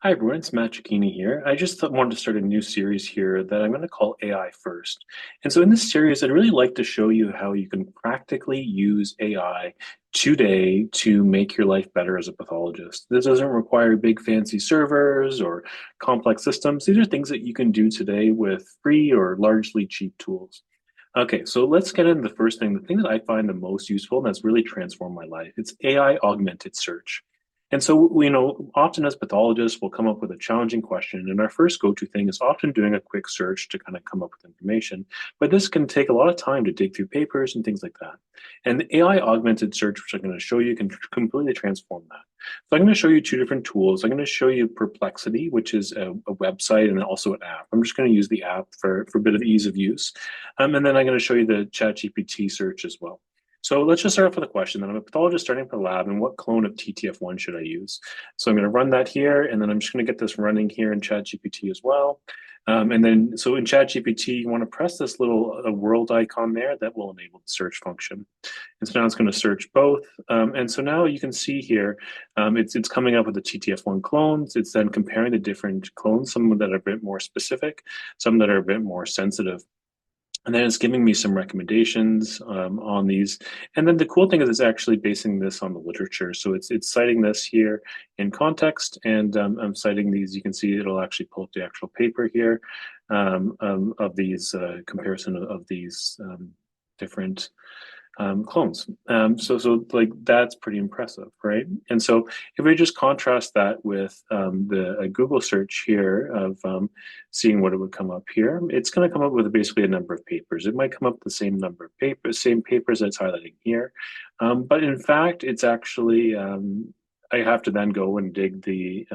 Hi everyone, it's Matt Cicchini here. I just wanted to start a new series here that I'm going to call AI First. And so in this series, I'd really like to show you how you can practically use AI today to make your life better as a pathologist. This doesn't require big fancy servers or complex systems. These are things that you can do today with free or largely cheap tools. Okay, so let's get into the first thing. The thing that I find the most useful and that's really transformed my life, it's AI augmented search. And so, often as pathologists, we'll come up with a challenging question, and our first go-to thing is often doing a quick search to kind of come up with information. But this can take a lot of time to dig through papers and things like that. And the AI augmented search, which I'm going to show you, can completely transform that. So I'm going to show you two different tools. I'm going to show you Perplexity, which is a website and also an app. I'm just going to use the app for a bit of ease of use. And then I'm going to show you the ChatGPT search as well. So let's just start off with a question. Then I'm a pathologist starting up a lab, and what clone of TTF1 should I use? So I'm going to run that here, and then I'm just going to get this running here in ChatGPT as well. So in ChatGPT, you want to press this little world icon there that will enable the search function. And so now it's going to search both. And so now you can see here, it's coming up with the TTF1 clones. It's then comparing the different clones, some that are a bit more specific, some that are a bit more sensitive. And then it's giving me some recommendations on these. And then the cool thing is it's actually basing this on the literature. So it's citing this here in context, and I'm citing these. You can see it'll actually pull up the actual paper here of these comparison of these different clones. So like that's pretty impressive, right? And so if we just contrast that with the Google search here of seeing what it would come up here, it's going to come up with basically a number of papers. It might come up with the same number of papers, same papers that's highlighting here, but in fact, it's actually I have to then go and dig through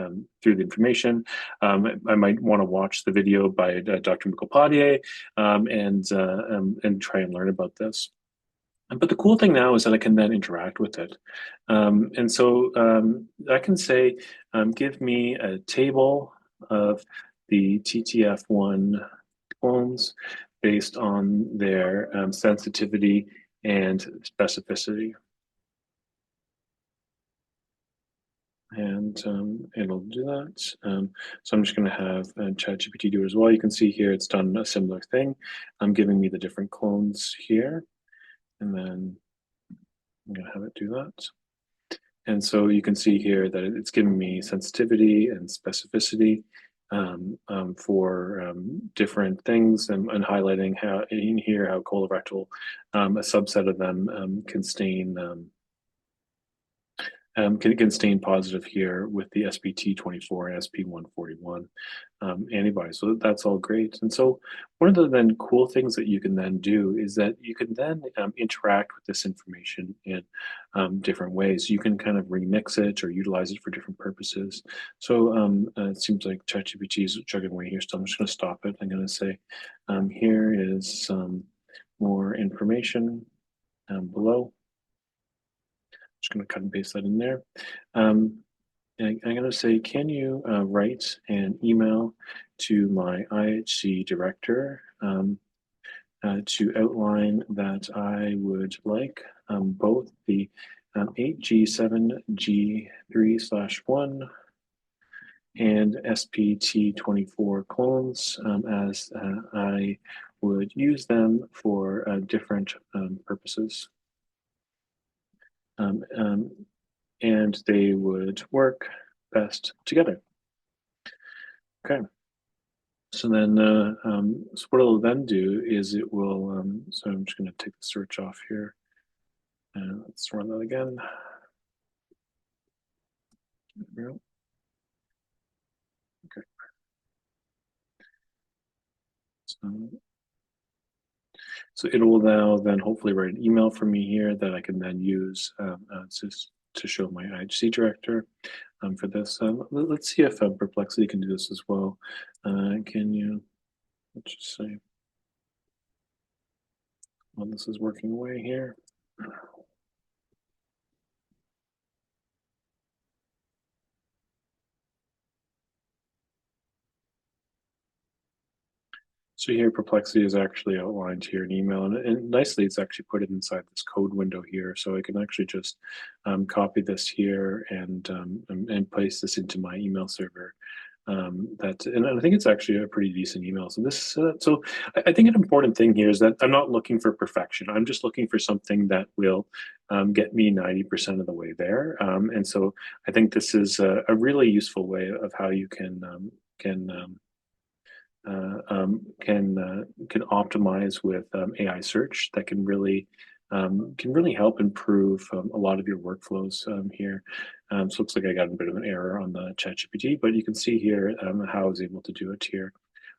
the information. I might want to watch the video by Dr. Mukhopadhyay and try and learn about this. But the cool thing now is that I can then interact with it. I can say, give me a table of the TTF1 clones based on their sensitivity and specificity. And it'll do that. So I'm just going to have ChatGPT do it as well. You can see here it's done a similar thing. I'm giving me the different clones here, and then I'm going to have it do that. And so you can see here that it's giving me sensitivity and specificity for different things, and highlighting how in here how colorectal, a subset of them can stain positive here with the SPT24 and SP141 antibodies. So that's all great. And so one of the then cool things that you can then do is that you can then interact with this information in different ways. You can kind of remix it or utilize it for different purposes. So it seems like ChatGPT is chugging away here, so I'm just going to stop it. I'm going to say, here is some more information below. Just going to cut and paste that in there. I'm going to say, can you write an email to my IHC director to outline that I would like both the 8G7G3/1 and SPT24 clones, as I would use them for different purposes. And they would work best together. Okay. So then, so what it'll then do is it will, so I'm just going to take the search off here. And let's run that again. There we go. Okay. So it will now then hopefully write an email for me here that I can then use to show my IHC director for this. Let's see if Perplexity can do this as well. Can you, let's just say, well, this is working away here. So here, Perplexity is actually outlined here in email, and nicely, it's actually put it inside this code window here. So I can actually just copy this here and paste this into my email server. And I think it's actually a pretty decent email. So I think an important thing here is that I'm not looking for perfection. I'm just looking for something that will get me 90% of the way there. And so I think this is a really useful way of how you can can optimize with AI search that can really help improve a lot of your workflows here. So it looks like I got a bit of an error on the ChatGPT, but you can see here how I was able to do it here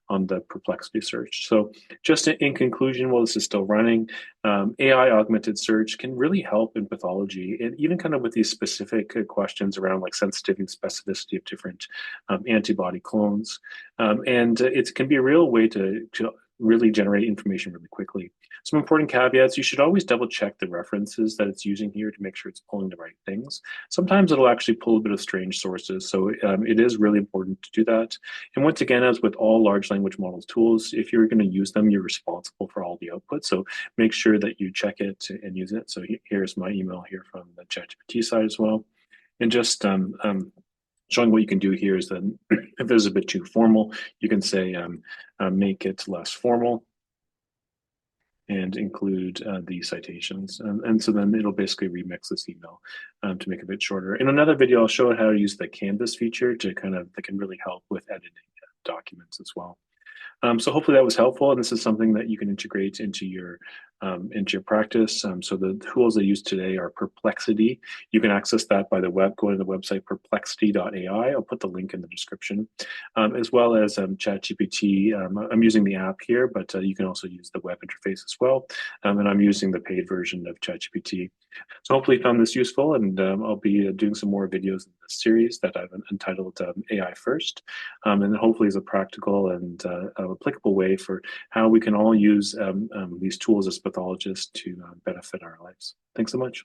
on the Perplexity search. So just in conclusion, while this is still running, AI augmented search can really help in pathology, and even kind of with these specific questions around like sensitivity and specificity of different antibody clones. And it can be a real way to really generate information really quickly. Some important caveats: you should always double check the references that it's using here to make sure it's pulling the right things. Sometimes it'll actually pull a bit of strange sources, so it is really important to do that. And once again, as with all large language models tools, if you're going to use them, you're responsible for all the output. So make sure that you check it and use it. So here's my email here from the ChatGPT side as well. And just showing what you can do here is that if this is a bit too formal, you can say make it less formal and include the citations. And so then it'll basically remix this email to make it a bit shorter. In another video, I'll show how to use the Canvas feature that can really help with editing documents as well. So hopefully that was helpful, and this is something that you can integrate into your practice. So the tools I use today are Perplexity. You can access that by the web, go to the website perplexity.ai. I'll put the link in the description, as well as ChatGPT. I'm using the app here, but you can also use the web interface as well. And I'm using the paid version of ChatGPT. So hopefully you found this useful, and I'll be doing some more videos in this series that I've entitled AI First, and hopefully is a practical and applicable way for how we can all use these tools as pathologists to benefit our lives. Thanks so much.